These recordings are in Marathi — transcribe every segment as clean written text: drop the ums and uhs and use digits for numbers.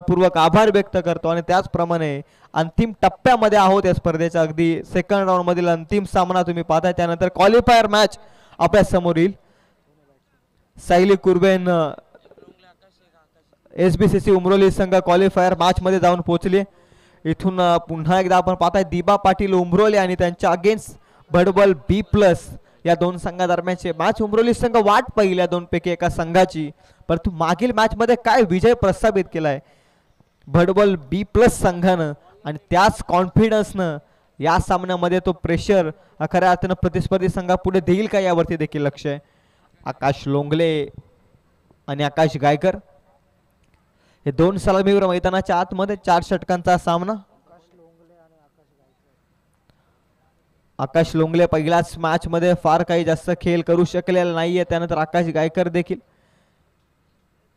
मनपूर्वक आभार व्यक्त करतो आणि त्याचप्रमाणे अंतिम टप्प्यामध्ये आहोत या स्पर्धेच्या. अगदी सेकंड राऊंड मधील अंतिम सामना तुम्ही पाहताय. त्यानंतर क्वालिफायर मॅच आपल्या समोर येईल. सायली कुर्बेन SBCC उमरोली संघ क्वालिफायर मॅच मध्ये जाऊन पोहोचले. इथून पुन्हा एकदा आपण पाहताय दीपा पाटील उमरोली आणि त्यांच्या अगेन्स्ट भडबल B+ या दोन संघादरम्यानचे मॅच. उमरोली संघ वाट पहिल्या दोन पैकी एका संघाची, परंतु मागील मॅच मध्ये काय विजय प्रस्थापित केलाय भडबल B+ संघानं आणि त्याच कॉन्फिडन्सनं या सामन्यामध्ये तो प्रेशर खऱ्या अर्थानं प्रतिस्पर्धी संघापुढे देईल का यावरती देखील लक्ष आहे. आकाश लोंगले आणि आकाश गायकर हे दोन सलामीवीर मैदानाच्या आतमध्ये. 4 षटकांचा सामना. आकाश लोंगले पहिल्याच मॅच मध्ये फार काही जास्त खेळ करू शकलेला नाहीये. त्यानंतर आकाश गायकर देखील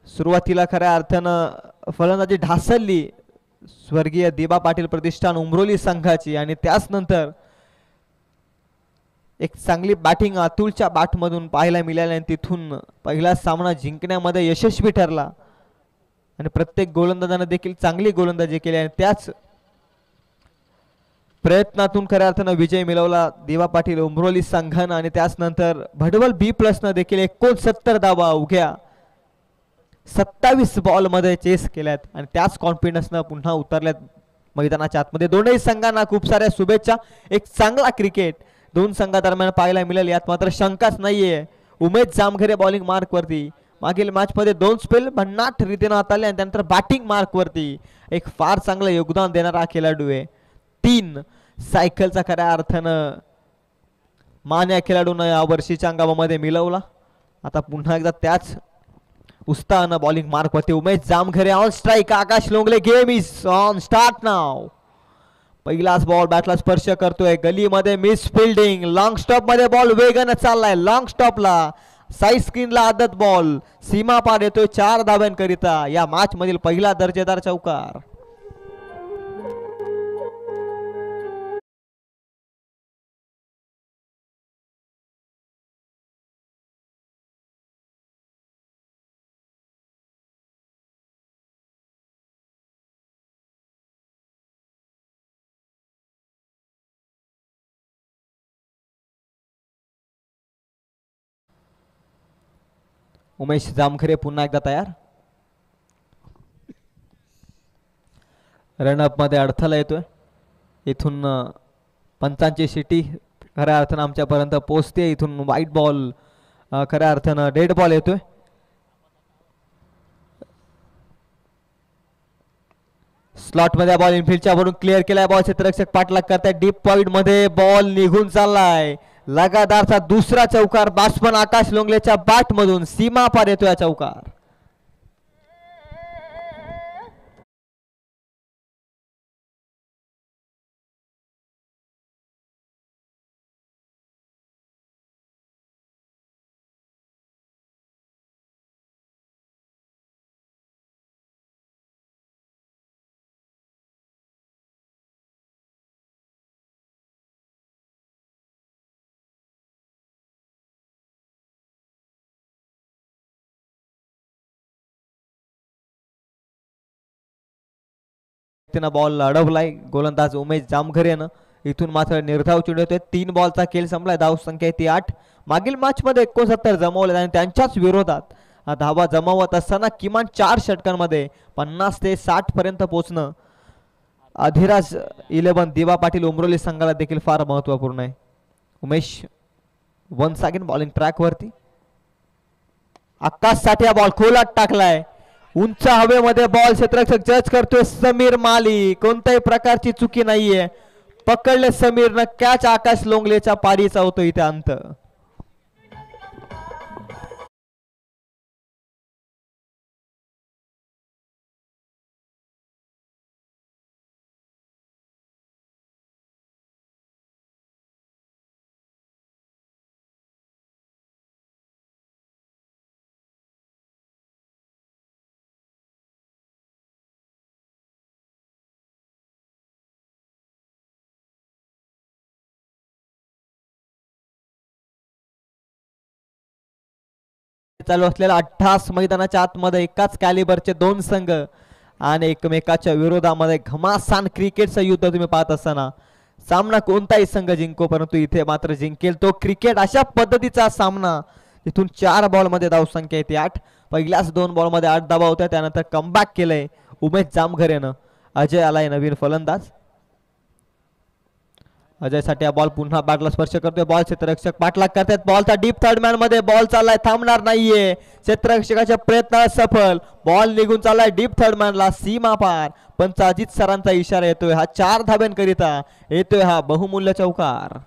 सुरुवातीला खऱ्या अर्थानं फलंदाजी ढासळली स्वर्गीय दीपा पाटील प्रतिष्ठान उमरोली संघाची आणि त्याच नंतर एक चांगली बॅटिंग अतुलच्या बॅटमधून पाहायला मिळाली आणि तिथून पहिला सामना जिंकण्यामध्ये यशस्वी ठरला आणि प्रत्येक गोलंदाजाने देखील चांगली गोलंदाजी केली आणि त्याच प्रयत्नातून खऱ्या अर्थानं विजय मिळवला दीपा पाटील उमरोली संघानं आणि त्याच नंतर भडबल B+ देखील 69 धावा अवघ्या 27 बॉल मध्ये चेस केल्यात आणि त्याच कॉन्फिडन्सनं पुन्हा उतरल्यात मैदानाच्या आतमध्ये. दोनही संघांना खूप साऱ्या शुभेच्छा. एक चांगला क्रिकेट दोन संघादरम्यान पाहायला मिळेल यात मात्र शंकाच नाहीये. उमेश जामघरे बॉलिंग मार्क वरती. मागील मॅच मध्ये 2 स्पेल भन्नाट रीतीने हाताळले आणि त्यानंतर बॅटिंग मार्क वरती एक फार चांगलं योगदान देणारा खेळाडू आहे. 3 सायकलचा खऱ्या अर्थानं मान या खेळाडूनं या वर्षीच्या अंगामध्ये मिळवला. आता पुन्हा एकदा त्याच उत्साहानं बॉलिंग मार्क वरती Umesh Jamghare on strike. Akash Longle game is on start now. पहिलाच बॉल बॅटला स्पर्श करतोय. गलीमध्ये मिस फिल्डिंग. लॉंग स्टॉप मध्ये बॉल वेगानं चाललाय. लॉंग स्टॉपला साईड स्क्रीनला आदत बॉल सीमा पार येतोय 4 धाव्यांकरिता. या मॅच मधील पहिला दर्जेदार चौकार. उमेश जामखरे पुन्हा एकदा तयार. रनअप मध्ये अडथळा येतोय. इथून पंचांची शिटी खऱ्या अर्थानं आमच्यापर्यंत पोहोचते. इथून व्हाईट बॉल खऱ्या अर्थानं डेड बॉल येतोय. स्लॉट मध्ये बॉल इनफिल्डच्या वरून क्लिअर केलाय. बॉल क्षेत्ररक्षक पाठलाग करताय. डीप पॉइंट मध्ये बॉल निघून चाललाय. लगातारचा दुसरा चौकार बॅट्समन आकाश लोंगलेच्या बॅट मधून सीमा पार येतो या चौकार. बॉल अडवलाय गोलंदाज उमेश जामघरेनं. इथून मात्र निर्धाव चेंडू. 3 बॉलचा खेळ संपलाय. धाव संख्या ती 8. मागील मॅच मध्ये 69 जमवले आणि त्यांच्याच विरोधात धावा जमावत असताना किमान 4 षटकांमध्ये 50 ते 60 पर्यंत पोहोचणं अधिराज 11 दीपा पाटील उमरोली संघाला देखील फार महत्वपूर्ण आहे. Umesh once again bowling track वरती. आकाश साठी बॉल खोलात टाकलाय. उंच हवेमध्ये बॉल क्षेत्ररक्षक जज करतोय समीर माली. कोणत्याही प्रकारची चुकी नाहीये. पकडले समीरनं कॅच. आकाश लोंगलेच्या पारीचा होतो इथे अंत. चालू असलेल्या 88 मैदानाच्या आतमध्ये एकाच कॅलिबरचे 2 संघ आणि एकमेकाच्या विरोधामध्ये घमासान क्रिकेटचं युद्ध तुम्ही पाहत असताना सामना कोणताही संघ जिंको परंतु इथे मात्र जिंकेल तो क्रिकेट. अशा पद्धतीचा सामना. इथून 4 बॉलमध्ये धावसंख्या येते 8. पहिल्याच 2 बॉलमध्ये 8 धावा होत्या. त्यानंतर कमबॅक केलंय उमेश जामघरेनं. अजय आलाय नवीन फलंदाज. अजय साठी हा बॉल पुन्हा बॅटला स्पर्श करतोय. बॉल क्षेत्ररक्षक पाठलाग करतात. बॉलचा डीप थर्ड मॅन मध्ये बॉल चाललाय थांबणार नाहीये. क्षेत्ररक्षकाच्या प्रयत्न सफल. बॉल निघून चाललाय डीप थर्ड मॅनला सीमा पार. पंच अजित सरांचा इशारा येतोय. हा 4 धाब्यांकरिता येतोय हा बहुमूल्य चौकार.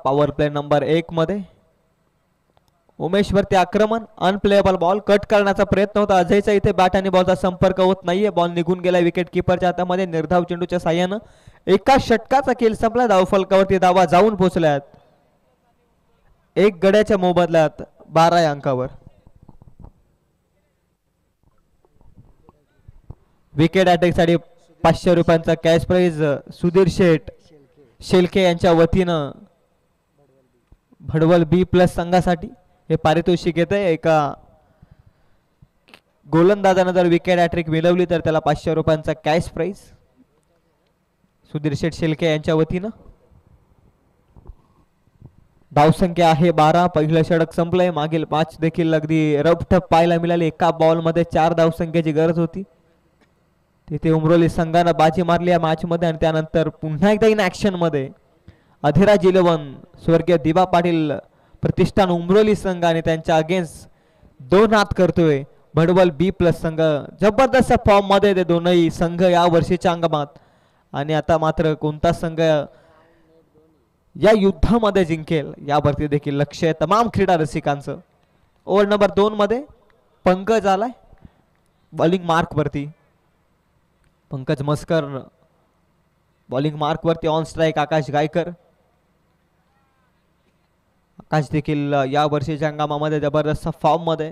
पॉवर प्ले नंबर 1 मध्ये उमेश वरती आक्रमण. अनप्लेएबल बॉल कट करण्याचा प्रयत्न होता अजयचा. इथे बॅट आणि बॉलचा संपर्क होत नाहीये. बॉल निघून गेला विकेट किपरच्या हातामध्ये. निर्धाव चेंडूच्या साह्यानं एका षटकाचा खेळ संपला. धावफलकावरती धावा जाऊन पोहोचल्यात. 1 गड्याच्या मोबदल्यात 12 या अंकावर. विकेट अटॅक साठी 500 रुपयांचा कॅश प्राइज सुधीर शेठ शेलके यांच्या वतीनं भडवल बी प्लस संघासाठी हे पारितोषिक येत आहे. एका गोलंदाजानं जर विकेट हॅट्रिक मिळवली तर त्याला 500 रुपयांचा कॅश प्राइज सुधीर शेठ शेलके यांच्या वतीनं. धावसंख्या आहे 12. पहिलं षटक संपलंय. मागील 5 देखील अगदी रफटफ पाहायला मिळाली. एका बॉल मध्ये 4 धावसंख्येची गरज होती. तिथे उमरोली संघानं बाजी मारली या मॅच मध्ये. आणि त्यानंतर पुन्हा एकदा इन ऍक्शन मध्ये अधिराज 11 स्वर्गीय दिबा पाटील प्रतिष्ठान उमरोली संघ आणि त्यांच्या अगेन्स्ट 2 हात करतोय भडवल बी प्लस संघ. जबरदस्त फॉर्म मध्ये ते दोनही संघ या वर्षीच्या अंगमात. आणि आता मात्र कोणता संघ या युद्धामध्ये जिंकेल यावरती देखील लक्ष आहे तमाम क्रीडा रसिकांचं. ओव्हर नंबर 2 मध्ये पंकज आलाय बॉलिंग मार्क वरती. पंकज मस्कर बॉलिंग मार्क वरती. ऑन स्ट्राइक आकाश गायकर. आकाश देखील या वर्षीच्या हंगामामध्ये जबरदस्त फॉर्म मध्ये.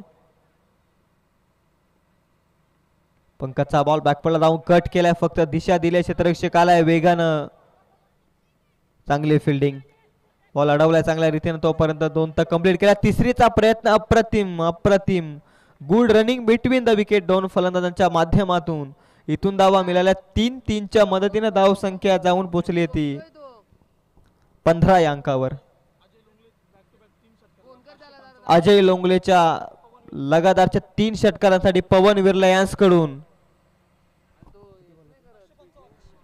पंकजचा बॉल बॅकफुटला जाऊन कट केलाय. फक्त दिशा दिली क्षेत्ररक्षकाला वेगानं. चांगली फिल्डिंग. बॉल अडवलाय चांगल्या रीतीने. तोपर्यंत 2 तक कंप्लीट केला. तिसरीचा प्रयत्न अप्रतिम अप्रतिम. Good running between the wicket 2 फलंदाजांच्या माध्यमातून. इथून धावा मिळाल्या 3-3च्या मदतीने धावसंख्या जाऊन पोहोचली ती 15 या अंकावर. अजय लोंगलेच्या लगातारच्या 3 षटकारांसाठी पवन विर्ला यांच्याकडून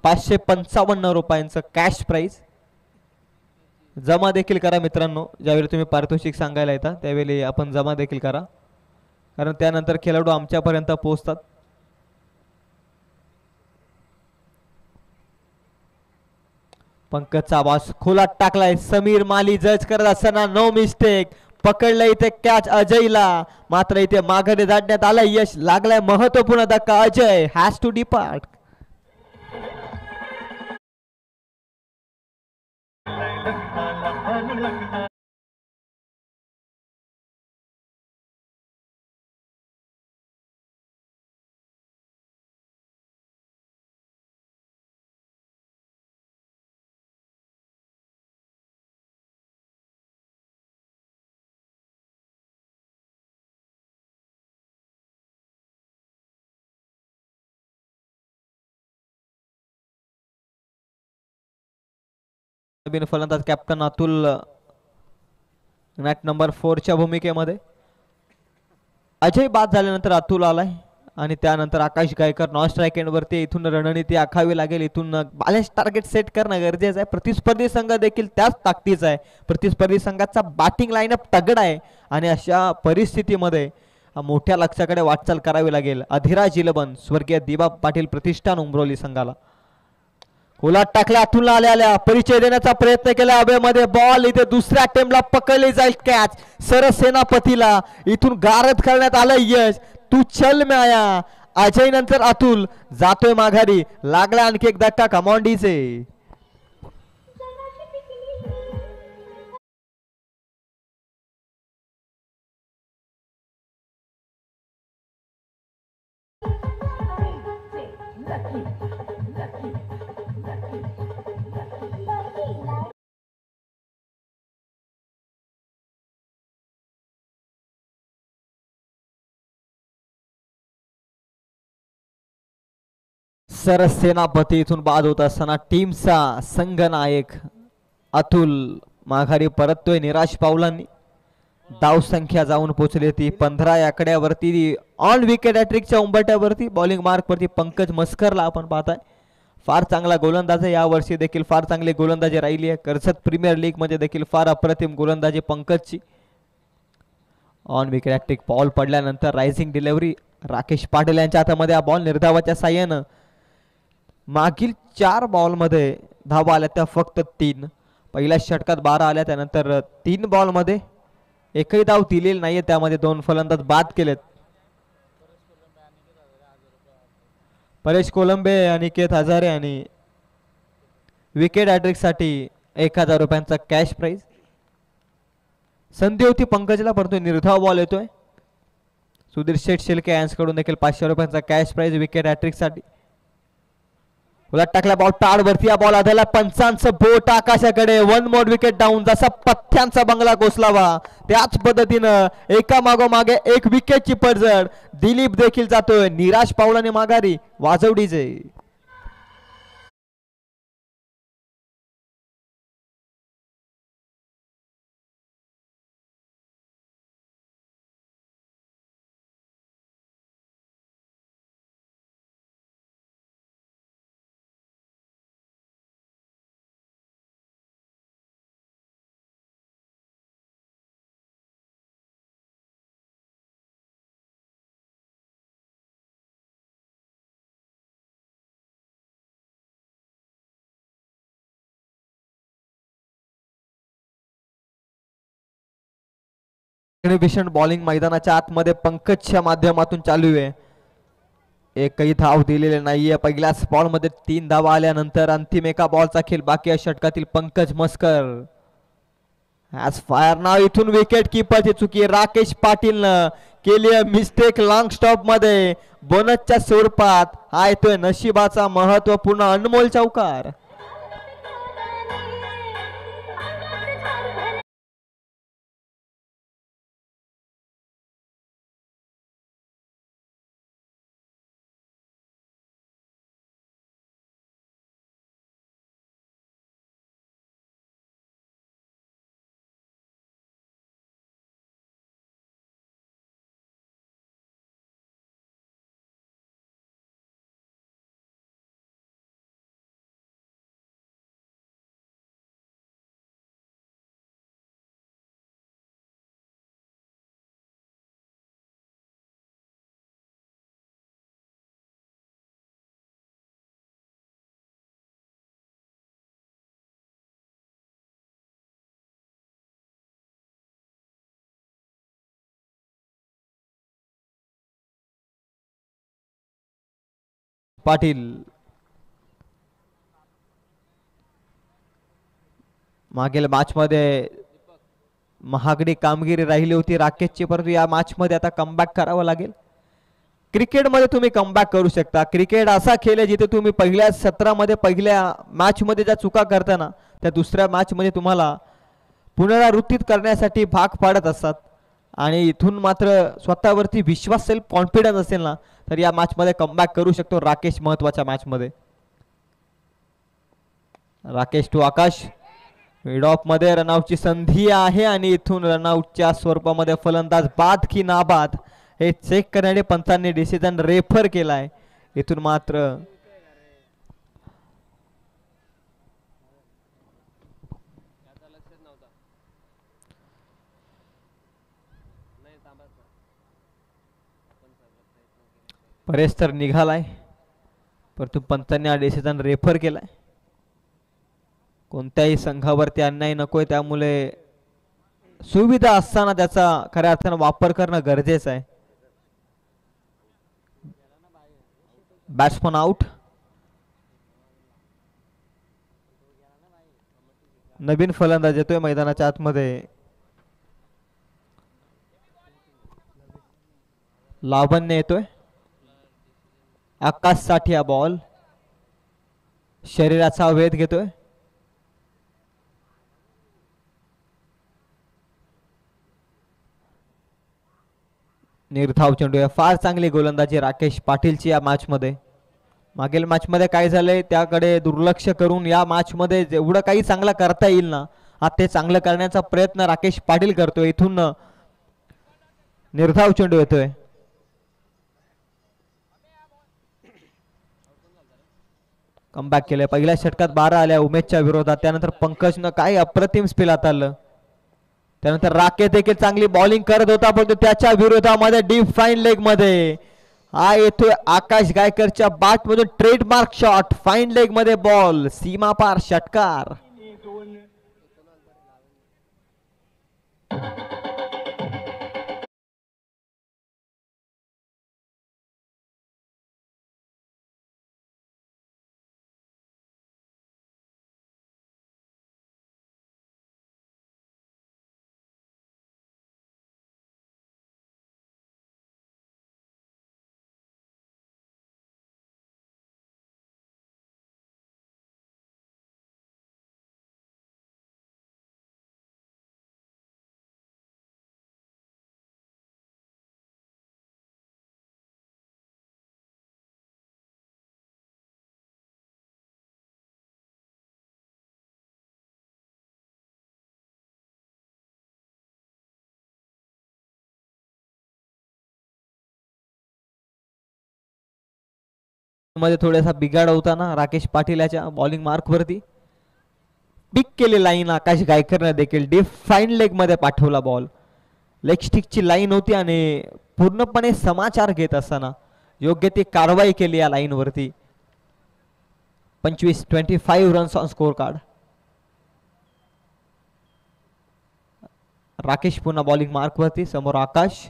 555 रुपयांचं कॅश प्राइज. जमा देखील करा मित्रांनो. ज्यावेळी तुम्ही पारितोषिक सांगायला येता त्यावेळी आपण जमा देखील करा कारण त्यानंतर खेळाडू आमच्यापर्यंत पोहोचतात. पंकजचा बॉल खोलात टाकलाय. समीर माली जज करत असताना नो मिस्टेक. पकडलं इथे कॅच अजयला. मात्र इथे माघारी धाडण्यात आलं. यश लागलाय. महत्वपूर्ण धक्का. Ajay has to depart. फलंदाज कॅप्टन अतुल मॅच नंबर 4 च्या भूमिकेमध्ये. अजय बाद झाल्यानंतर अतुल आलाय आणि त्यानंतर आकाश गायकर नॉन स्ट्राइक एंड वरती. इथून रणनीती आखावी लागेल. इथून बॅलन्स टार्गेट सेट करणं गरजेचं आहे. प्रतिस्पर्धी संघ देखील त्याच ताकदीचा आहे. प्रतिस्पर्धी संघाचा बॅटिंग लाईनअप तगडा आहे आणि अशा परिस्थितीमध्ये मोठ्या लक्ष्याकडे वाटचाल करावी लागेल. अधिराज 11 स्वर्गीय दिबा पाटील प्रतिष्ठान उमरोली संघाला. खोलात टाकल्या. अतुलला आल्या परिचय देण्याचा प्रयत्न केला हवेमध्ये. बॉल इथे दुसऱ्या अटेम्प्टला पकडली जाईल कॅच. सरसेनापतीला इथून गारद करण्यात आलं यश. तू चल में आया. अजय नंतर अतुल जातोय माघारी. लागला आणखी एक धक्का कमांडीचे. सरसेनापती इथून बाद होत असताना टीमचा संघनायक अतुल माघारी परततोय निराश पावलांनी. धाव संख्या जाऊन पोहोचली ती 15 आकड्यावरती. ऑन विकेट हॅट्रिकच्या उंबरठ्यावरती बॉलिंग मार्क वरती पंकज मस्करला आपण पाहताय. फार चांगला गोलंदाज आहे. यावर्षी देखील फार चांगली गोलंदाजी राहिली आहे. कर्जत प्रीमियर लीग मध्ये देखील फार अप्रतिम गोलंदाजी पंकजची. ऑन विकेट हॅट्रिक बॉल पडल्यानंतर रायझिंग डिलिव्हरी राकेश पाटील यांच्या हातामध्ये हा बॉल निर्धावाच्या साह्यानं. मागील 4 बॉलमध्ये धावा आल्या त्या फक्त 3. पहिल्या षटकात 12 आल्या. त्यानंतर 3 बॉलमध्ये एकही धाव दिलेली नाहीये. त्यामध्ये 2 फलंदाज बाद केलेत. परेश कोलंबे अनिकेत हजारे आणि विकेट हॅट्रिक साठी 1000 रुपयांचा कॅश प्राइज. संधी होती पंकजला परंतु निर्धाव बॉल येतोय. सुधीर शेठ शिल्के यांच्याकडून देखील 500 रुपयांचा कॅश प्राइज विकेट हॅट्रिक साठी. उलट टाकला बॉल पॅडवरती. या बॉल आधारला पंचांचं बोट आकाशाकडे. 1 मोर विकेट डाऊन. जसा पथ्यांचा बंगला कोसलावा त्याच पद्धतीनं एका मागोमागे एक विकेटची पडझड. दिलीप देखील जातोय. निराश पावलाने माघारी वाजवडीचे. भीषण बॉलिंग मैदानाच्या आतमध्ये पंकजच्या माध्यमातून चालू आहे. एकही धाव दिलेले नाहीये. पहिल्याच बॉल मध्ये 3 धावा आल्यानंतर अंतिम एका बॉलचा खेळ बाकी आहे षटकातील पंकज मस्कर. ॲज फायर नाव इथून विकेट किपरची चुकी. राकेश पाटीलनं केली मिस्टेक लॉंग स्टॉप मध्ये. बोनसच्या स्वरूपात हा येतोय नशिबाचा महत्वपूर्ण अनमोल चौकार. पाटील मागील मॅच मध्ये महागडी कामगिरी राहिली होती राकेशची परंतु या मॅच मध्ये आता कमबॅक करावं लागेल. क्रिकेटमध्ये तुम्ही कमबॅक करू शकता. क्रिकेट असा खेळ आहे जिथे तुम्ही पहिल्या सत्रामध्ये पहिल्या मॅच मध्ये ज्या चुका करताना त्या दुसऱ्या मॅच मध्ये तुम्हाला पुनरावृत्तीत करण्यासाठी भाग पाडत असतात. आणि इथून मात्र स्वतःवरती विश्वास सेल्फ कॉन्फिडन्स असेल ना तर या मॅच मध्ये कमबॅक करू शकतो राकेश. महत्वाच्या मॅच मध्ये Rakesh to Akash mid off मध्ये रनआउटची संधी आहे आणि इथून रनआउटच्या स्वरूपामध्ये फलंदाज बाद की नाबाद हे चेक करण्याने पंचांनी डिसिजन रेफर केलाय. इथून मात्र परेश तर निघालाय परंतु पंचांनी हा डिसिजन रेफर केलाय. कोणत्याही संघावरती अन्याय नकोय त्यामुळे सुविधा असताना त्याचा खऱ्या अर्थानं वापर करणं गरजेचं आहे. Batsman out. नवीन फलंदाज येतोय मैदानाच्या आतमध्ये. लावण्य येतोय. आकाश साठिया बॉल. शरीराचा वेध घेतोय. निर्धाव चेंडू. फार चांगली गोलंदाजी राकेश पाटीलची या मॅच मध्ये. मागील मॅच मध्ये काय झालंय त्याकडे दुर्लक्ष करून या मॅच मध्ये जेवढं काही चांगलं करता येईल ना आता ते चांगलं करण्याचा प्रयत्न राकेश पाटील करतोय. इथून निर्धाव चेंडू येतोय. कमबॅक केलंय. पहिल्या षटकात 12 आल्या उमेशच्या विरोधात. त्यानंतर पंकजनं काय अप्रतिम स्पिल हाताळलं. त्यानंतर राकेश देखील चांगली बॉलिंग करत होता परंतु त्याच्या विरोधामध्ये डीप फाईन लेग मध्ये हा येतोय आकाश गायकरच्या बॅट मधून ट्रेडमार्क शॉट. फाईन लेग मध्ये बॉल. सीमा पार षटकार. मध्ये थोडासा बिघाड होताना राकेश पाटील याच्या बॉलिंग मार्क वरती पिक केली लाईन. आकाश गायकरने देखील डीप फाईन लेग मध्ये पाठवला बॉल. लेग स्टिकची लाईन होती आणि पूर्णपणे समाचार घेत असताना योग्य ती कारवाई केली या लाईन वरती. 25 runs on score card. Rakesh पुन्हा बॉलिंग मार्क वरती. समोर आकाश.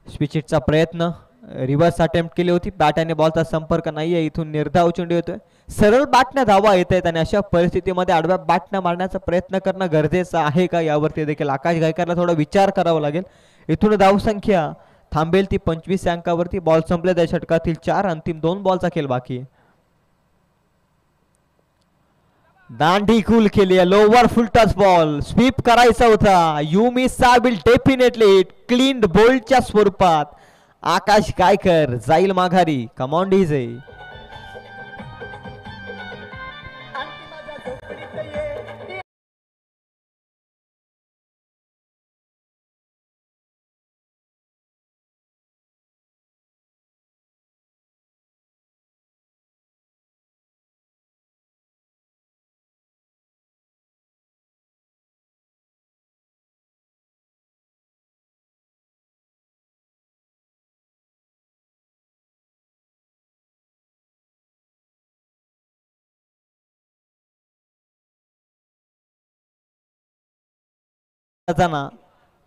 स्विचिटचा प्रयत्न. रिव्हर्स अटेम्प्ट केली होती. बॅट आणि बॉलचा संपर्क नाहीये. इथून निर्धाव चेंडू येतोय. सरळ बॅटने धावा येत आहेत आणि अशा परिस्थितीमध्ये आडव्या बॅटने मारण्याचा प्रयत्न करणं गरजेचं आहे का यावरती देखील आकाश गायकरला थोडा विचार करावा लागेल. इथून धावसंख्या थांबेल ती 25 अंकावरती. बॉल संपले त्या षटकातील 4. अंतिम 2 बॉलचा खेळ बाकी. दांडी कूल केली. Lower full touch ball. Sweep करायचा होता. You miss will definitely clean बोल्डच्या स्वरूपात. आकाश गायकर जाईल माघारी. Come on DJ.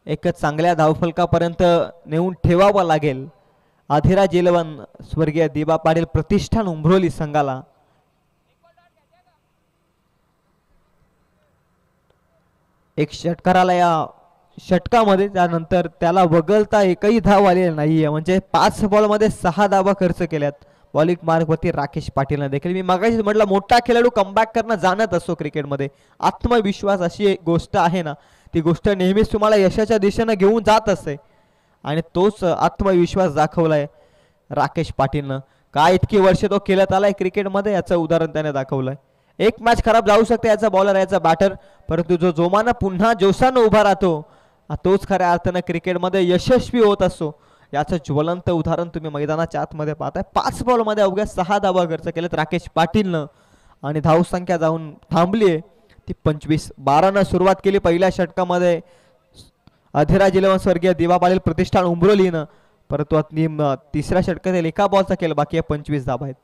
एक चांगल्या धावफलकापर्यंत नेऊन ठेवावा लागेल. अधिराज 11 स्वर्गीय दिबा पाटील प्रतिष्ठान उंब्रोली संघाला. एक षटकाराला या षटकामध्ये त्यानंतर त्याला वगळता एकही धाव आलेली नाहीये. म्हणजे 5 बॉलमध्ये 6 धावा खर्च केल्यात. बॉलिंग मार्कवरती राकेश पाटीलने देखील. मी मागाशी म्हटलं मोठा खेळाडू कमबॅक करणं जाणत असतो क्रिकेटमध्ये. आत्मविश्वास अशी एक गोष्ट आहे ना ती गोष्ट नेहमीच तुम्हाला यशाच्या दिशेने घेऊन जात असते आणि तोच आत्मविश्वास दाखवलाय राकेश पाटीलनं. काय इतकी वर्ष तो खेळत आलाय क्रिकेटमध्ये याचं उदाहरण त्याने दाखवलंय. एक मॅच खराब जाऊ शकते याचा बॉलर याचा बॅटर परंतु जो जोमानं पुन्हा जोशानं उभा राहतो तोच खऱ्या अर्थानं क्रिकेटमध्ये यशस्वी होत असतो. याचं ज्वलंत उदाहरण तुम्ही मैदानाच्या आतमध्ये पाहताय. 5 बॉलमध्ये अवघ्या 6 धावा खर्च केलेत राकेश पाटीलनं आणि धावसंख्या जाऊन थांबली ती 25-12 सुरुवात केली पहिल्या षटकामध्ये. अधिराज 11 स्वर्गीय दिवा पाटील प्रतिष्ठान उंब्रोलीनं परंतु तिसऱ्या षटकातील एका बॉलचा खेळ बाकी आहे. 25 धावा आहेत.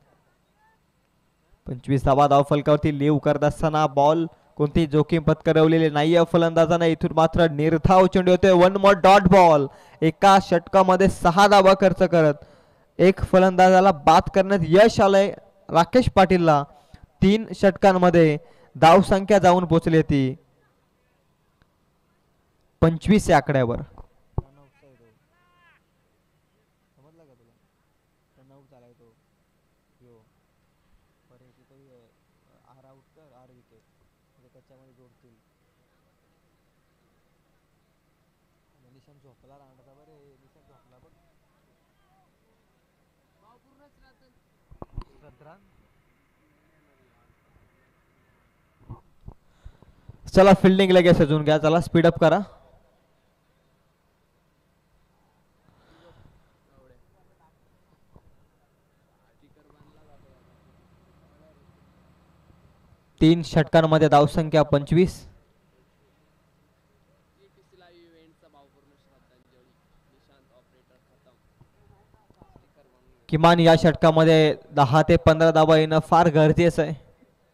25 धावा धावफलकावरती लिव करत असताना बॉल कोणतीही जोखीम पत्करवलेली नाहीये फलंदाजाने. इथून मात्र निर्धाव चेंडू होतोय. 1 मोर डॉट बॉल. एका षटकामध्ये 6 धावा खर्च करत एक फलंदाजाला बाद करण्यात यश आलंय राकेश पाटीलला. 3 षटकांमध्ये धावसंख्या जाऊन पोहोचली ती 25 या आकड्यावर. चला फिल्डिंग लगेच सजून घ्या. चला स्पीडअप करा. तीन षटकांमध्ये धावसंख्या 25. किमान या षटकामध्ये 10 ते 15 धावा येणं फार गरजेचं आहे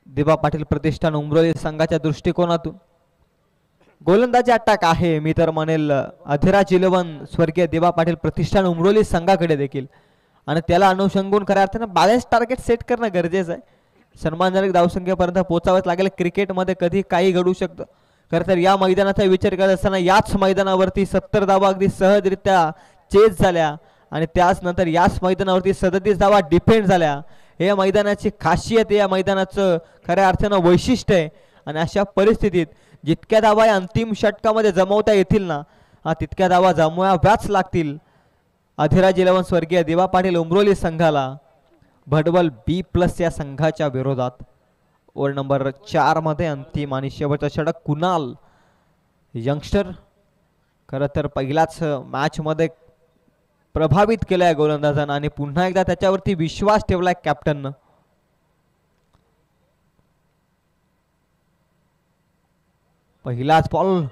दिबा पाटील प्रतिष्ठान उमरोली संघाच्या दृष्टिकोनातून. गोलंदाजी अटॅक आहे मी तर म्हणेल अधिराज 11 स्वर्गीय दिबा पाटील प्रतिष्ठान उमरोली संघाकडे देखील, आणि त्याला अनुषंगून खऱ्या अर्थानं बॅलन्स टार्गेट सेट करणं गरजेचं आहे. सन्मानजनक धावसंख्येपर्यंत पोहोचावंच लागेल. क्रिकेटमध्ये कधी काही घडू शकतं. खरं तर या मैदानाचा विचार करत असताना याच मैदानावरती 70 धावा अगदी सहजरित्या चेस झाल्या आणि त्याच नंतर याच मैदानावरती 37 धावा डिफेंड झाल्या. हे मैदानाची खासियत, या मैदानाचं खऱ्या अर्थानं वैशिष्ट्य आहे. आणि अशा परिस्थितीत जितक्या धावा या अंतिम षटकामध्ये जमवता येतील ना, तितक्या धावा जमवाव्याच लागतील अधिराज 11 स्वर्गीय दिवा पाटील उमरोली संघाला भडवल B+ या संघाच्या विरोधात. ओव्हर नंबर 4 मध्ये अंतिम आणि शेवटचा षटक कुणाल यंगस्टर खरं तर पहिल्याच मॅच मध्ये प्रभावित केलाय गोलंदाजांना आणि पुन्हा एकदा त्याच्यावरती विश्वास ठेवलाय कॅप्टननं. पहिलाच बॉल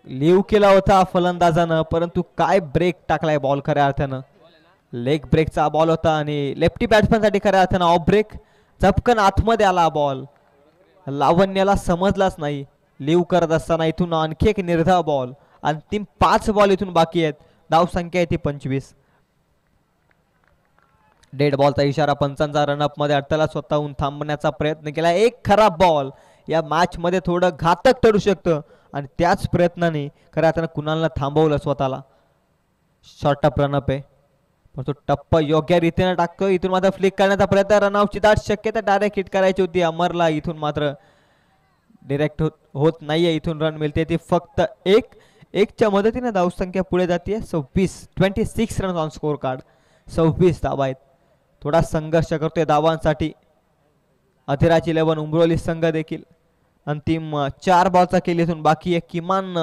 लीव केला होता फलंदाजानं, परंतु काय ब्रेक टाकलाय बॉल खऱ्या अर्थानं. लेग ब्रेकचा बॉल होता आणि लेफ्टी बॅट्समॅन साठी खऱ्या अर्थानं ऑफ ब्रेक. चपकन आतमध्ये आला बॉल, लावण्याला समजलाच नाही. लीव करत असताना इथून आणखी एक निर्धाव बॉल. अंतिम 5 बॉल इथून बाकी आहेत. धावसंख्या आहे ती 25. डेड बॉलचा इशारा पंचांचा. रनअप मध्ये अडथळा स्वतःहून थांबण्याचा प्रयत्न केला. एक खराब बॉल या मॅच मध्ये थोडं घातक ठरू शकतं आणि त्याच प्रयत्नाने खऱ्या अर्थानं कुणालला थांबवलं स्वतःला. शॉर्ट टप रनअप आहे, तो टप्प योग्य रीतीने टाकतोय. इथून मात्र फ्लिक करण्याचा प्रयत्न. रनआउटची दाट शक्यता, डायरेक्ट हिट करायची होती अमरला. इथून मात्र डायरेक्ट होत नाहीये. इथून रन मिळते ती फक्त 1च्या मदतीने धावसंख्या पुढे जाते 26 रन ऑन स्कोर कार्ड. 26 धावा आहेत. थोडा संघर्ष करतोय धावांसाठी अधिराज 11 उमरोली संघ देखील. अंतिम 4 बॉलचा खेळ इथून बाकी आहे. किमान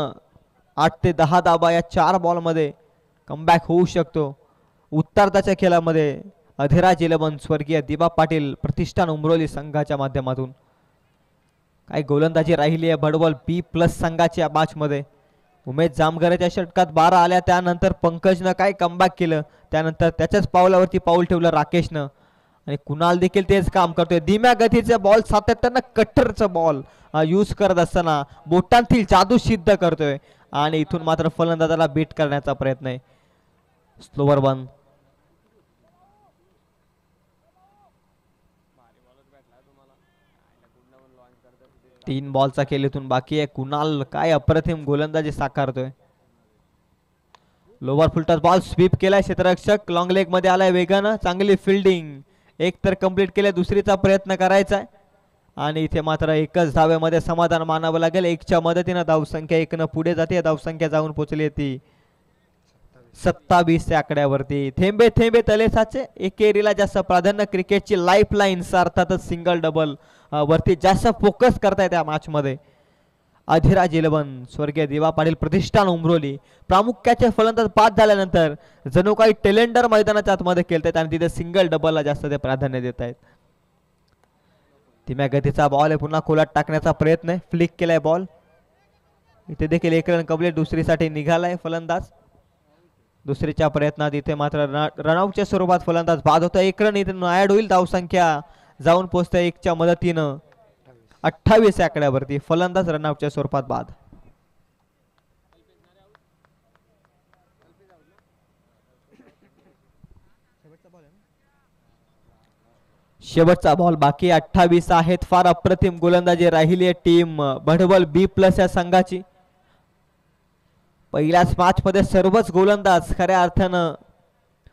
8 ते 10 धावा या 4 बॉलमध्ये कमबॅक होऊ शकतो. उत्तरार्धाच्या खेळामध्ये अधिराज 11 स्वर्गीय दिबा पाटील प्रतिष्ठान उमरोली संघाच्या माध्यमातून. काय गोलंदाजी राहिली आहे भडवल B+ संघाच्या मॅच मध्ये. उमेश जामगरेच्या षटकात 12 आल्या, त्यानंतर पंकजनं काय कमबॅक केलं, त्यानंतर त्याच्याच पावलावरती पाऊल ठेवलं राकेशनं. आणि कुणाल देखील तेच काम करतोय. धीम्या गतीचे बॉल सातत्यानं कट्टरचं बॉल यूज करत असताना बोटांतील जादू सिद्ध करतोय आणि इथून मात्र फलंदाजाला बीट करण्याचा प्रयत्न आहे. स्लोवर 1. तीन बॉलचा खेळ इथून बाकी आहे. कुणाल काय अप्रतिम गोलंदाजी साकारतोय. लोवर फुलटॉस बॉल स्वीप केलाय क्षेत्ररक्षक. लॉंग लेग मध्ये आलाय वेगानं. चांगली फिल्डिंग. एक तर कंप्लीट केले, दुसरीचा प्रयत्न करायचा आहे आणि इथे मात्र एकच धावेमध्ये समाधान मानावं लागेल. 1च्या मदतीनं धावसंख्या 1 पुढे जाते. धावसंख्या जाऊन पोहोचली ती 27 या आकड्यावरती. थेंबे थेंबे तले साचे. एकेरीला जास्त प्राधान्य. क्रिकेटची लाईफ लाईन्स अर्थातच सिंगल डबल वरती जास्त फोकस करतायत या मॅच मध्ये. अधिराज 11 स्वर्गीय दिवा पाटील प्रतिष्ठान उमरोली प्रामुख्याचे फलंदाज बाद झाल्यानंतर जणू काही टेलेंडर मैदानाच्या आतमध्ये खेळतायत आणि तिथे सिंगल डबलला जास्त ते प्राधान्य देत आहेत. धीम्या गतीचा बॉल आहे. पुन्हा खोलात टाकण्याचा प्रयत्न आहे. फ्लिक केलाय बॉल. इथे देखील 1 रन कंप्लीट. दुसरीसाठी निघालाय फलंदाज. दुसरीच्या प्रयत्नात इथे मात्र रनआउटच्या स्वरूपात फलंदाज बाद होता. 1 रन इथे ऍड होईल. धावसंख्या जाऊन पोहोचते 1च्या मदतीनं 28 या आकड्यावरती. फलंदाज रनआउटच्या स्वरूपात बाद. शेवटचा बॉल बाकी 28 आहेत. फार अप्रतिम गोलंदाजी राहिली आहे टीम भडवल बी प्लस या संघाची. पहिल्याच मॅच मध्ये सर्वच गोलंदाज खऱ्या अर्थानं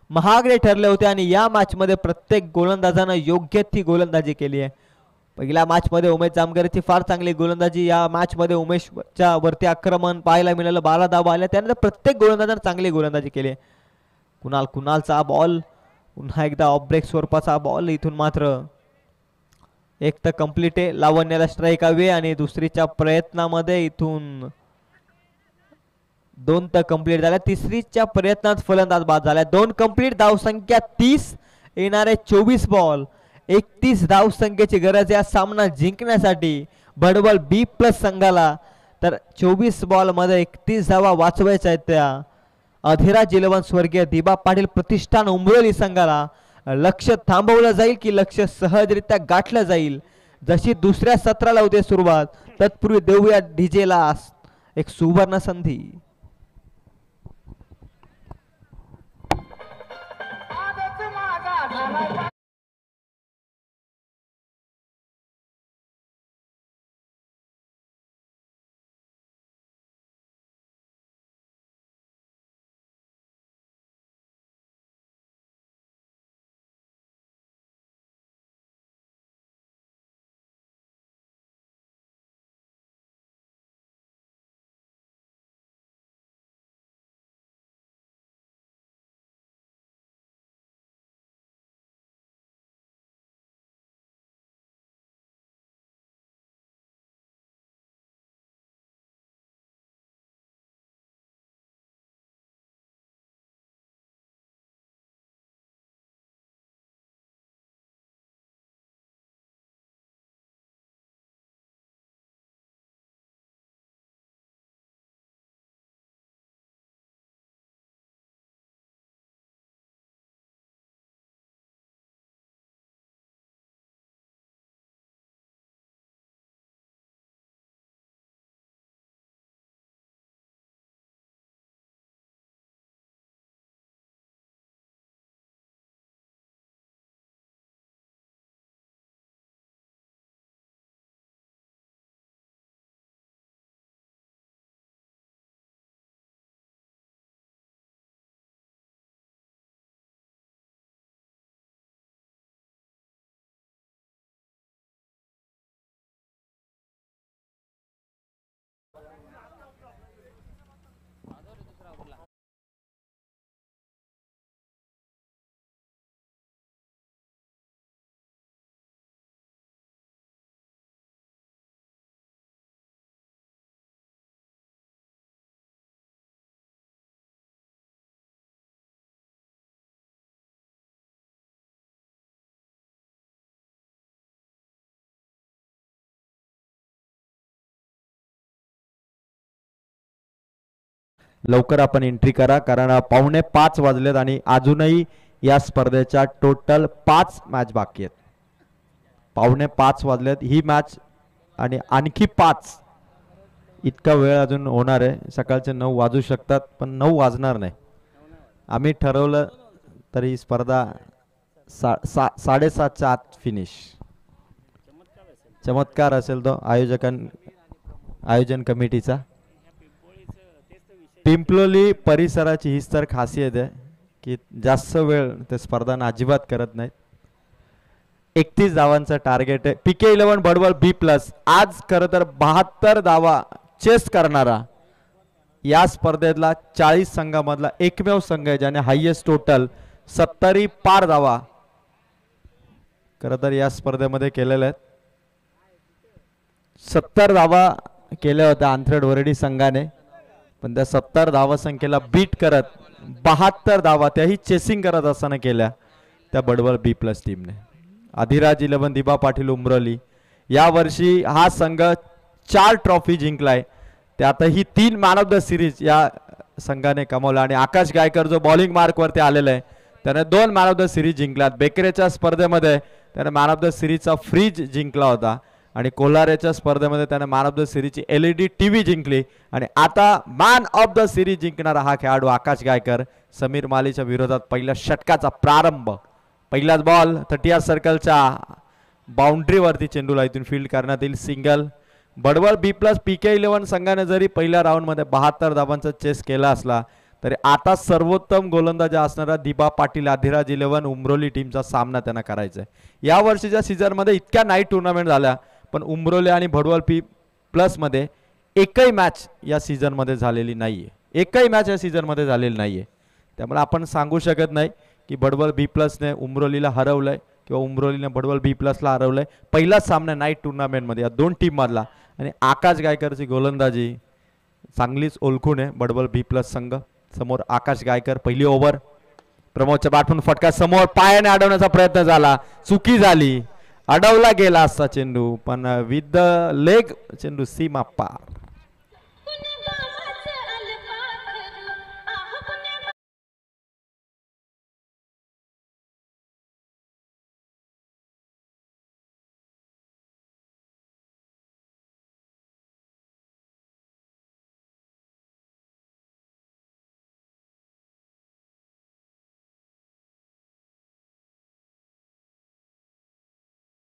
महागडे ठरले होते आणि या मॅच मध्ये प्रत्येक गोलंदाजानं योग्य ती गोलंदाजी केली आहे. पहिल्या मॅच मध्ये उमेश जामकरची फार चांगली गोलंदाजी. या मॅच मध्ये उमेशच्या वरती आक्रमण पाहायला मिळालं. 12 धावा आल्या. त्यानंतर प्रत्येक गोलंदाजानं चांगली गोलंदाजी केली आहे. कुणालचा बॉल पुन्हा एकदा ऑफ ब्रेक स्वरूपाचा बॉल. इथून मात्र एक तर कंप्लीट आहे. लावण्याला स्ट्राईक हवी आणि दुसरीच्या प्रयत्नामध्ये इथून 2 तर कंप्लीट झाल्या. तिसरीच्या प्रयत्नात फलंदाज बाद झाला. 2 कंप्लीट. धावसंख्या 30. येणारे 24 बॉल. 31 धावसंख्येची गरज या सामना जिंकण्यासाठी भडवल बी प्लस संघाला. तर 24 बॉल मध्ये 31 धावा वाचवायच्या आहेत त्या अधिराज इलेव्हन स्वर्गीय दिबा पाटील प्रतिष्ठान उमरोली संघाला. लक्ष थांबवलं जाईल की लक्ष सहजरित्या गाठलं जाईल. जशी दुसऱ्या सत्राला होते सुरुवात तत्पूर्वी देऊया डीजेला एक सुवर्ण संधी. लवकर आपण एंट्री करा कारण 4:45 वाजलेत आणि अजूनही या स्पर्धेच्या टोटल 5 मॅच बाकी आहेत. 4:45 वाजलेत. ही मॅच आणि आणखी 5 इतका वेळ अजून होणार आहे. सकाळचे 9 वाजू शकतात पण 9 वाजणार नाही. आम्ही ठरवलं तरी स्पर्धा 7:30च्या आत फिनिश. चमत्कार असेल तो आयोजन कमिटीचा. पिंपलोली परिसराची हीच तर खासियत आहे की जास्त वेळ ते स्पर्धांना अजिबात करत नाहीत. 31 धावांचं टार्गेट आहे. पीके 11 भडवल बी प्लस आज खरं तर 72 धावा चेस करणारा या स्पर्धेतला 40 संघामधला एकमेव संघ आहे ज्याने हायएस्ट टोटल 70 पार धावा खरं तर या स्पर्धेमध्ये केलेल्या आहेत. 70 धावा केल्या होत्या आंथरड वरडी संघाने पण त्या 70 धावा संख्येला बीट करत 72 धावा त्याही चेसिंग करत असताना केल्या त्या भडवल बी प्लस टीमने. अधिराज 11 दिबा पाटील उमरोली या वर्षी हा संघ 4 ट्रॉफी जिंकलाय. त्यातही 3 मॅन ऑफ द सिरीज या संघाने कमावला आणि आकाश गायकर जो बॉलिंग मार्क वरती आलेला आहे त्याने 2 मॅन ऑफ द सिरीज जिंकलात. बेकरेच्या स्पर्धेमध्ये त्याने मॅन ऑफ द सिरीजचा फ्रीज जिंकला होता आणि कोल्हारेच्या स्पर्धेमध्ये त्याने मॅन ऑफ द सिरीजची LED टीव्ही जिंकली आणि आता मॅन ऑफ द सिरीज जिंकणारा हा खेळाडू आकाश गायकर समीर मालीच्या विरोधात पहिल्या षटकाचा प्रारंभ. पहिलाच बॉल 30 सर्कलच्या बाउंड्रीवरती चेंडूला इथून फील्ड करण्यात येईल. सिंगल. बडवल B+ PK11 संघाने जरी पहिल्या राऊंडमध्ये 72 धावांचा चेस केला असला तरी आता सर्वोत्तम गोलंदाज असणारा दिबा पाटील अधिराज 11 उमरोली टीमचा सामना त्यांना करायचा आहे. या वर्षीच्या सीझनमध्ये इतक्या नाईट टुर्नामेंट झाल्या पण उमरोली आणि भडवल B+ मध्ये एकही मॅच या सीझनमध्ये झालेली नाहीये. एकही मॅच या सीझनमध्ये झालेली नाहीये. त्यामुळे आपण सांगू शकत नाही की बडवल B+ ने उमरोलीला हरवलंय किंवा उमरोलीने बडवल B+ ला हरवलंय. पहिलाच सामना नाईट टुर्नामेंटमध्ये या दोन टीम मधला आणि आकाश गायकरची गोलंदाजी चांगलीच ओळखून आहे बडवल B+ संघ. समोर आकाश गायकर. पहिली ओव्हर. प्रमोदच्या बॅटमन फटका समोर पायाने अडवण्याचा प्रयत्न झाला. चुकी झाली. अडवला गेला असता चेंडू पण विथ द लेग चेंडू सीमा पार.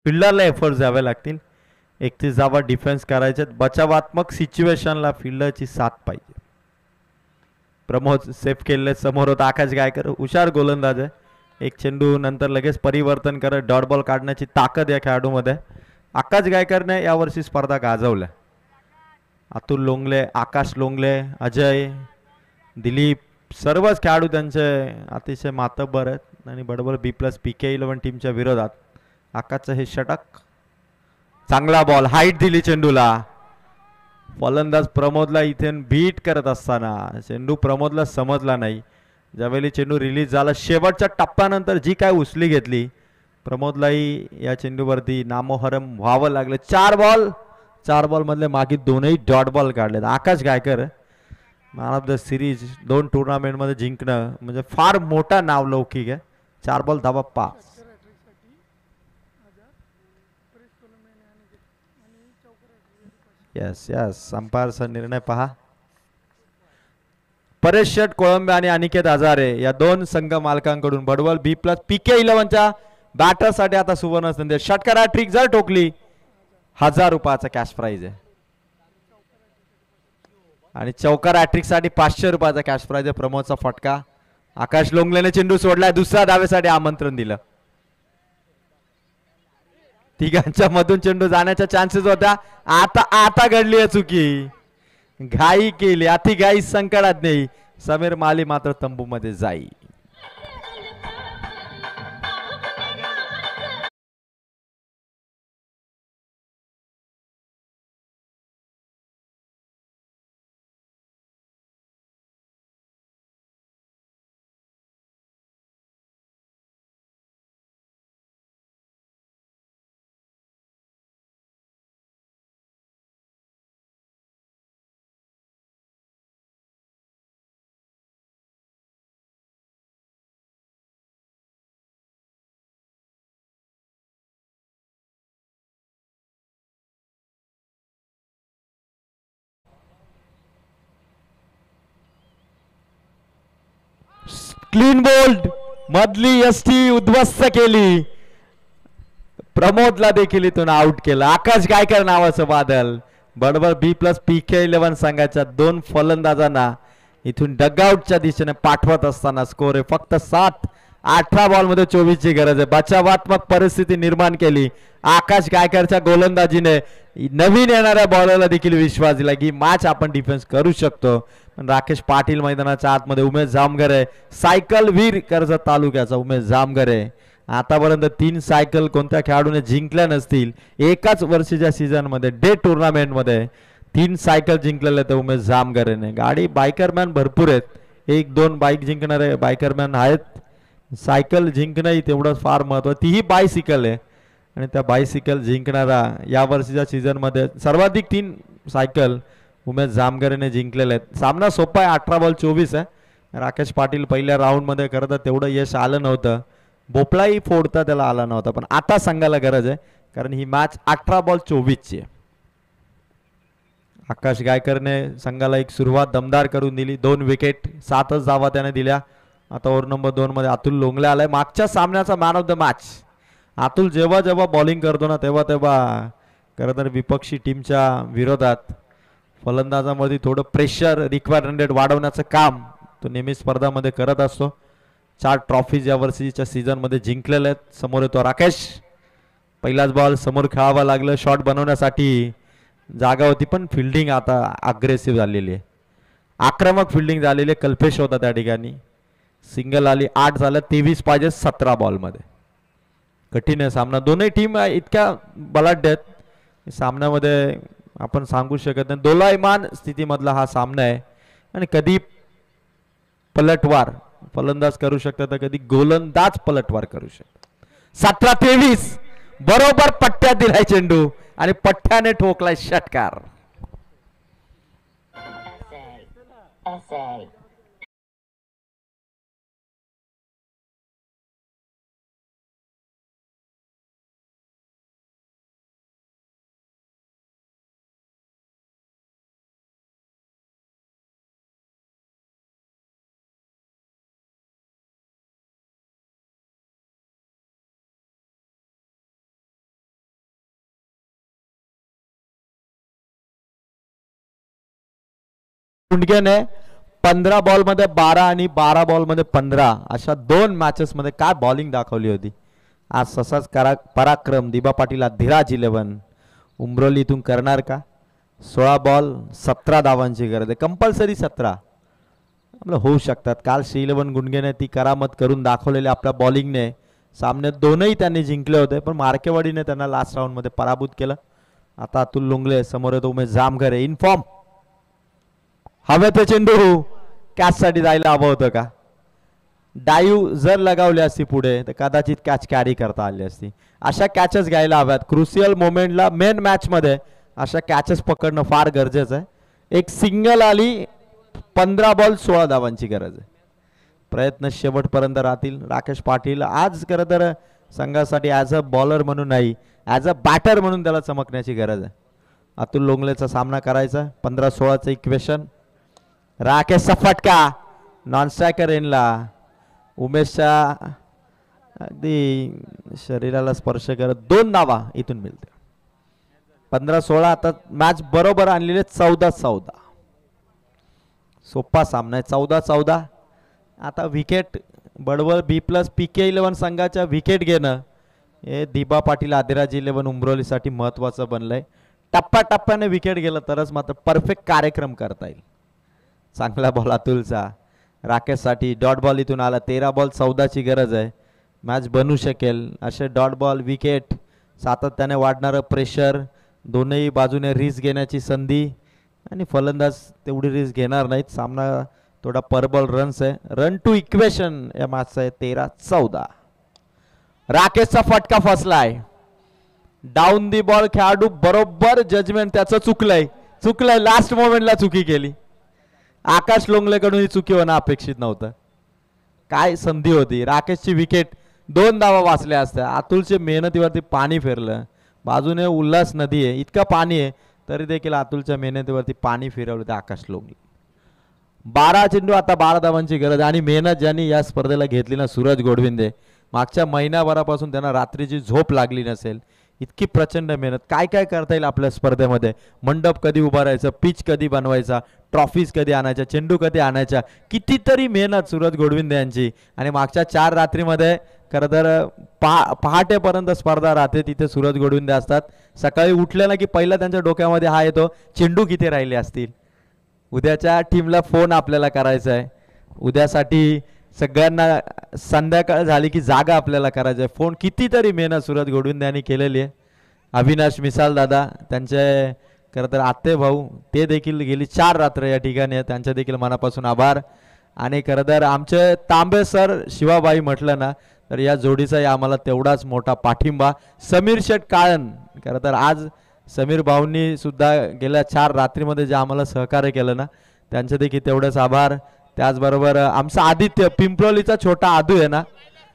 फिल्डरला एफर्ट्स द्यावे लागतील. 31 धावा डिफेन्स करायचे. बचावात्मक सिच्युएशनला फिल्डरची साथ पाहिजे. प्रमोद सेफ केले. समोर होता आकाश गायकर. हुशार गोलंदाज आहे. एक चेंडू नंतर लगेच परिवर्तन करत डॉट बॉल काढण्याची ताकद या खेळाडूमध्ये. आकाश गायकरने यावर्षी स्पर्धा गाजवल्या. अतुल लोंगले, आकाश लोंगले, अजय, दिलीप सर्वच खेळाडू त्यांचे अतिशय मातब्बर आहेत. आणि बडवल B+ PK11 टीमच्या विरोधात आकाशचं हे षटक. चांगला बॉल. हाईट दिली चेंडूला. फलंदाज प्रमोदला इथे बीट करत असताना चेंडू प्रमोदला समजला नाही. ज्यावेळी चेंडू रिलीज झाला शेवटच्या टप्प्यानंतर जी काय उचली घेतली प्रमोदलाही या चेंडूवरती नामोहरम व्हावं लागलं. 4 बॉल मधले मागे दोनही डॉट बॉल काढलेत. Akash Gaikar man of the series 2 टुर्नामेंटमध्ये जिंकणं म्हणजे फार मोठा नावलौकिक आहे. 4 बॉल धावा 5. यस अंपायरचा निर्णय पहा. परेश शेट कोळंबे आणि अनिकेत हजारे या दोन संघ मालकांकडून बडवल B+ PK11च्या बॅटरसाठी आता सुवर्ण संधी. षटकारा ट्रिक जर टोकली 1000 रुपयाचा कॅश प्राइज आहे आणि चौकार हॅट्रिक साठी 500 रुपयाचा कॅश प्राइज आहे. प्रमोदचा फटका. आकाश लोंगलेने चेंडू सोडलाय. दुसऱ्या धावेसाठी आमंत्रण दिलं. तिघांच्या मधून चेंडू जाण्याच्या चान्सेस होत्या. आता घडली आहे चुकी. घाई केली. अति घाई संकटात नाही. समीर माली मात्र तंबूमध्ये जाई. क्लीन बोल्ड मधली यष्टी उद्ध्वस्त केली. प्रमोदला देखील इथून आउट केलं. आकाश गायकर नावाचं बादल बडवल B+ PK11 संघाच्या 2 फलंदाजांना इथून डगआउटच्या दिशेने पाठवत असताना स्कोर आहे फक्त 7. 18 बॉलमध्ये 24 ची गरज आहे. बचावात्मक परिस्थिती निर्माण केली. आकाश गायकरच्या गोलंदाजीने नवीन येणाऱ्या बॉलरला देखील विश्वास दिला की मॅच आपण डिफेन्स करू शकतो. पण राकेश पाटील मैदानाच्या आतमध्ये. उमेश जामगरे सायकल वीर कर्जत तालुक्याचा उमेश जामगरे. आतापर्यंत 3 सायकल कोणत्या खेळाडूने जिंकल्या नसतील एकाच वर्षीच्या सीझन मध्ये. डे टुर्नामेंट मध्ये 3 सायकल जिंकलेल्या तर उमेश जामगरेने. गाडी बायकरमॅन भरपूर आहेत. 1-2 बाईक जिंकणारे बायकरमॅन आहेत. सायकल जिंकणंही तेवढंच फार महत्त्वाचं. तीही बायसिकल आहे आणि त्या बायसिकल जिंकणारा या वर्षीच्या सीझन मध्ये सर्वाधिक 3 सायकल उमेश जामगरेने जिंकलेले आहेत. सामना सोपा आहे. 18 बॉल 24 आहे. राकेश पाटील पहिल्या राऊंड मध्ये करता तेवढं यश आलं नव्हतं. भोपळाही फोडता त्याला आला नव्हता. पण आता संघाला गरज आहे कारण ही मॅच 18 बॉल 24 ची आहे. आकाश गायकरने संघाला एक सुरुवात दमदार करून दिली. 2 विकेट 7च धावा त्याने दिल्या. आता ओव्हर नंबर 2 मध्ये अतुल लोंगले आलाय, मागच्या सामन्याचा man of the match. Atul जेव्हा जेव्हा बॉलिंग करतो ना तेव्हा तेव्हा खरं तर विपक्षी टीमच्या विरोधात फलंदाजामध्ये थोडं प्रेशर रिक्वायरमेंट वाढवण्याचं काम तो नेहमी स्पर्धामध्ये करत असतो. 4 ट्रॉफीज या वर्षीच्या सीझनमध्ये जिंकलेले आहेत. समोर येतो राकेश, पहिलाच बॉल समोर खेळावं लागलं शॉट बनवण्यासाठी, जागा होती पण फिल्डिंग आता अग्रेसिव्ह झालेली आहे, आक्रमक फिल्डिंग झालेली आहे. कल्पेश होता त्या ठिकाणी, सिंगल आली, 8 झालं, 23 पाहिजे 17 बॉलमध्ये. कठीण आहे सामना, दोन्ही टीम इतक्या बलाढ्य आहेत सामन्यामध्ये आपण सांगू शकत नाही. दोलायमान स्थितीमधला हा सामना आहे आणि कधी पलटवार फलंदाज करू शकतात तर कधी गोलंदाज पलटवार करू शकतात. 17-23 बरोबर पट्ट्यात दिलाय चेंडू आणि पट्ट्याने ठोकलाय षटकार. गुंडकेने 15 बॉल मध्ये 12 आणि 12 बॉल मध्ये 15 अशा 2 मॅचेस मध्ये काय बॉलिंग दाखवली होती. आज तसाच पराक्रम दिबा पाटील धीराज 11 उमरोली इथून करणार का. 16 बॉल 17 धावांची गरज आहे, कंपल्सरी 17 आपलं होऊ शकतात. काल श्री11 गुंडकेने ती करामत करून दाखवलेली आपल्या बॉलिंगने. सामन्यात दोनही त्यांनी जिंकले होते पण मार्केवाडीने त्यांना लास्ट राऊंड मध्ये पराभूत केलं. आता अतुल लोंगले समोर येतो उमेश जामघरे, इनफॉर्म हवे ते चेंडू कॅच साठी जायला हवं होतं का. डाईव्ह जर लगावली असती पुढे तर कदाचित कॅच कॅरी करता आली असती. अशा कॅचेस घ्यायला हव्यात क्रुशियल मोमेंटला. मेन मॅच मध्ये अशा कॅचेस पकडणं फार गरजेचं आहे. एक सिंगल आली, 15 बॉल 16 धावांची गरज आहे. प्रयत्न शेवटपर्यंत राहतील. राकेश पाटील आज खरं तर संघासाठी ॲज अ बॉलर म्हणून नाही, ॲज अ बॅटर म्हणून त्याला चमकण्याची गरज आहे. अतुल लोंगलेचा सामना करायचा. 15-16चं इक्वेशन. राकेशचा फटका नॉन स्ट्रायकर एनला, उमेशच्या अगदी शरीराला स्पर्श करत 2 धावा इथून मिळते. 15-16 आता मॅच बरोबर आणलेले 14-14. सोपा सामना आहे. 14-14 आता विकेट बडवल B+ PK11 संघाच्या विकेट घेणं हे दिबा पाटील आदिराज 11 उमरोलीसाठी महत्वाचं बनलंय. टप्प्याटप्प्याने विकेट गेलं तरच मात्र परफेक्ट कार्यक्रम करता येईल. चांगला बॉल अतुलचा राकेशसाठी. डॉट बॉल इथून आला. 13 बॉल 14ची गरज आहे. मॅच बनू शकेल असे डॉट बॉल, विकेट, सातत्याने वाढणारं प्रेशर, दोनही बाजूने रिस्क घेण्याची संधी आणि फलंदाज तेवढी रिस्क घेणार नाहीत. सामना थोडा पर बॉल रन्स आहे. रन टू इक्वेशन या मॅचचा आहे. 13-14. राकेशचा फटका फसलाय. डाऊन दी बॉल खेळाडू बरोबर जजमेंट त्याचं चुकलंय लास्ट मोमेंटला चुकी केली. आकाश लोंगलेकडून ही चुकी होणं अपेक्षित नव्हतं. काय संधी होती. राकेशची विकेट 2 धावा वाचल्या असत्या. अतुलच्या मेहनतीवरती पाणी फिरलं. बाजूने उल्हास नदी आहे, इतकं पाणी आहे तरी देखील अतुलच्या मेहनतीवरती पाणी फिरवलं ते आकाश लोंगले. 12 चेंडू आता 12 धावांची गरज. आणि मेहनत ज्यांनी या स्पर्धेला घेतली ना, सूरज गोडविंदे, मागच्या महिनाभरापासून त्यांना रात्रीची झोप लागली नसेल. इतकी प्रचंड मेहनत. काय काय करता येईल आपल्या स्पर्धेमध्ये. मंडप कधी उभारायचं, पिच कधी बनवायचा, ट्रॉफीज कधी आणायच्या, चेंडू कधी आणायच्या, कितीतरी मेहनत सूरज गोडविंदे यांची. आणि मागच्या 4 रात्रीमध्ये खरं तर पहाटेपर्यंत स्पर्धा राहते, तिथे सूरज गोडविंदे असतात. सकाळी उठले ना की पहिला त्यांच्या डोक्यामध्ये हा येतो, चेंडू किती राहिले असतील. उद्याच्या टीमला फोन आपल्याला करायचा आहे. उद्यासाठी सगळ्यांना संध्याकाळ झाली की जागा आपल्याला करायचं आहे. फोन कितीतरी मेहनत सूरज गोडविंदे यांनी केलेली आहे. अविनाश मिसाल दादा, त्यांचे खरं तर आत्ते भाऊ, ते देखील गेली 4 रात्र या ठिकाणी आहेत. त्यांचे देखील मनापासून आभार. आणि खरं तर आमचे तांबे सर शिवाबाई म्हटलं ना तर या जोडीचाही आम्हाला तेवढाच मोठा पाठिंबा. समीर शेठ काळन, खरं तर आज समीर भाऊंनी सुद्धा गेल्या 4 रात्रीमध्ये जे आम्हाला सहकार्य केलं ना, त्यांचे देखील तेवढेच आभार. त्याचबरोबर आमचा आदित्य, पिंपरोलीचा छोटा आदू आहे ना,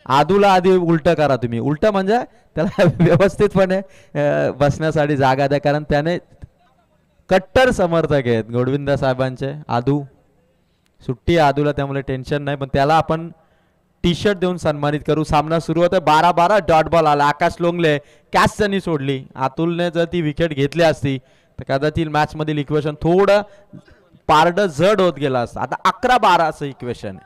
आदूला आधी उलट करा तुम्ही. उलट म्हणजे त्याला व्यवस्थितपणे बसण्यासाठी जागा द्या, कारण त्याने कट्टर समर्थक आहेत गोडविंद साहेबांचे. आदू सुट्टी आहे आदूला, त्यामुळे टेन्शन नाही, पण त्याला आपण टी शर्ट देऊन सन्मानित करू. सामना सुरू होता. 12-12 डॉट बॉल आला. आकाश लोंगले कॅच त्यांनी सोडली. अतुलने जर ती विकेट घेतली असती तर कदाचित मॅच मधील इक्वेशन थोडं पारड जड होत गेला असतं. आता 11-12 असं इक्वेशन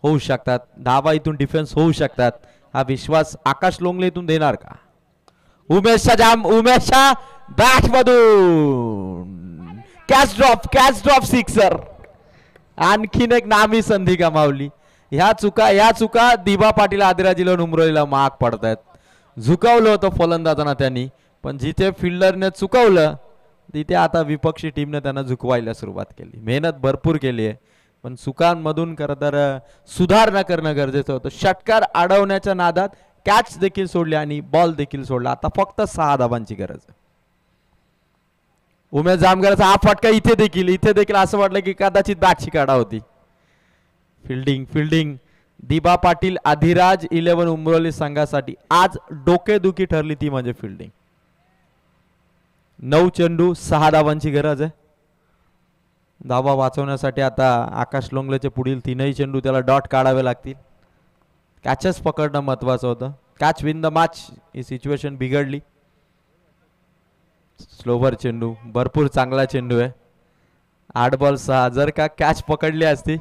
होऊ शकतात. धावा इथून डिफेन्स होऊ शकतात. हा विश्वास आकाश लोंगले इथून देणार का? उमेशा बॅट मधून कॅच ड्रॉप सिक्सर. आणखीन एक नामी संधी गमावली. ह्या चुका दिबा पाटील आदिराजीला उमरोलीला महाग पडतायत. झुकवलं होतं फलंदाजांना त्यांनी, पण जिथे फिल्डरने चुकवलं तिथे आता विपक्षी टीमने त्यांना झुकवायला सुरुवात केली. मेहनत भरपूर केली आहे, पण चुकांमधून खरं तर सुधारणा करणं गरजेचं होतं. षटकार अडवण्याच्या नादात कॅच देखील सोडली आणि बॉल देखील सोडला. आता फक्त 6 धावांची गरज आहे. उमेश जामगरचा हा फटका इथे देखील असं वाटलं की कदाचित बॅटची काढा होती. फिल्डिंग दिबा पाटील अधिराज 11 उमरोली संघासाठी आज डोकेदुखी ठरली ती म्हणजे फिल्डिंग. 9 चेंडू 6 धावांची गरज आहे. धावा वाचवण्यासाठी आता आकाश लोंगलेचे पुढील 3ही चेंडू त्याला डॉट काढावे लागतील. कॅचेस पकडणं महत्वाचं होतं. Catch win the match he situation बिघडली. स्लोवर चेंडू भरपूर चांगला चेंडू आहे. 8 बॉल 6. जर का कॅच पकडली असती,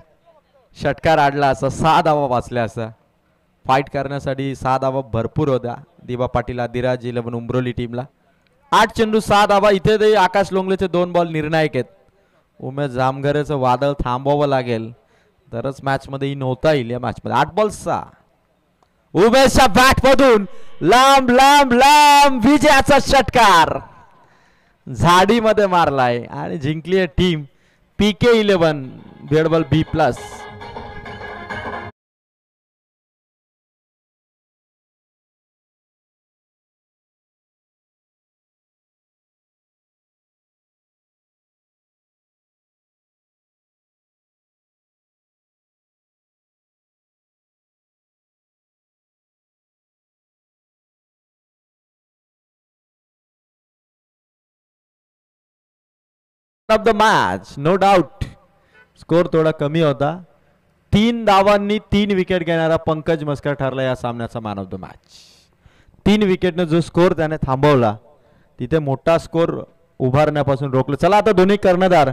षटकार आडला असता, 6 धावा वाचल्या असता. फाईट करण्यासाठी 6 धावा भरपूर होत्या दिबा पाटील आदिराज 11 उमरोली टीमला. 8 चेंडू 6 धावा. इथे आकाश लोंगलेचे 2 बॉल निर्णायक आहेत. उमेश जामघरेचं वादळ थांबवावं लागेल तरच मॅच मध्ये इन होता येईल. या मॅच मध्ये 8 बॉल 6. उमेशच्या बॅट मधून लांब विजयाचा षटकार झाडीमध्ये मारलाय आणि जिंकली आहे टीम PK 11 बेडबॉल B+. Off the match no doubt. Score थोडा कमी होता. 3 धावांनी 3 विकेट घेणारा पंकज मस्कर ठरला या सामन्याचा मॅन ऑफ द मॅच. 3 विकेटने जो स्कोर त्याने थांबवला तिथे मोठा स्कोर उभारण्यापासून रोखलं. चला आता दोन्ही कर्णधार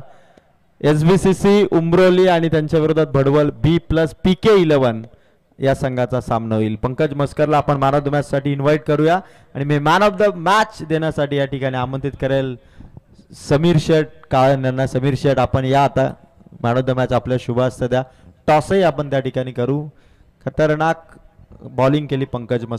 SBCC उमरोली आणि त्यांच्या विरोधात भडवल B+ PK 11 या संघाचा सामना होईल. पंकज मस्करला आपण मॅन ऑफ द मॅच साठी इन्व्हाइट करूया आणि मी मॅन ऑफ द मॅच देण्यासाठी या ठिकाणी आमंत्रित करेल समीर शेठ काळ्यांना. समीर शेठ आपण या आता मॅन ऑफ द मॅच आपल्या शुभ हस्ते द्या. टॉसही आपण त्या ठिकाणी करू. खतरनाक बॉलिंग केली पंकज मस्कर.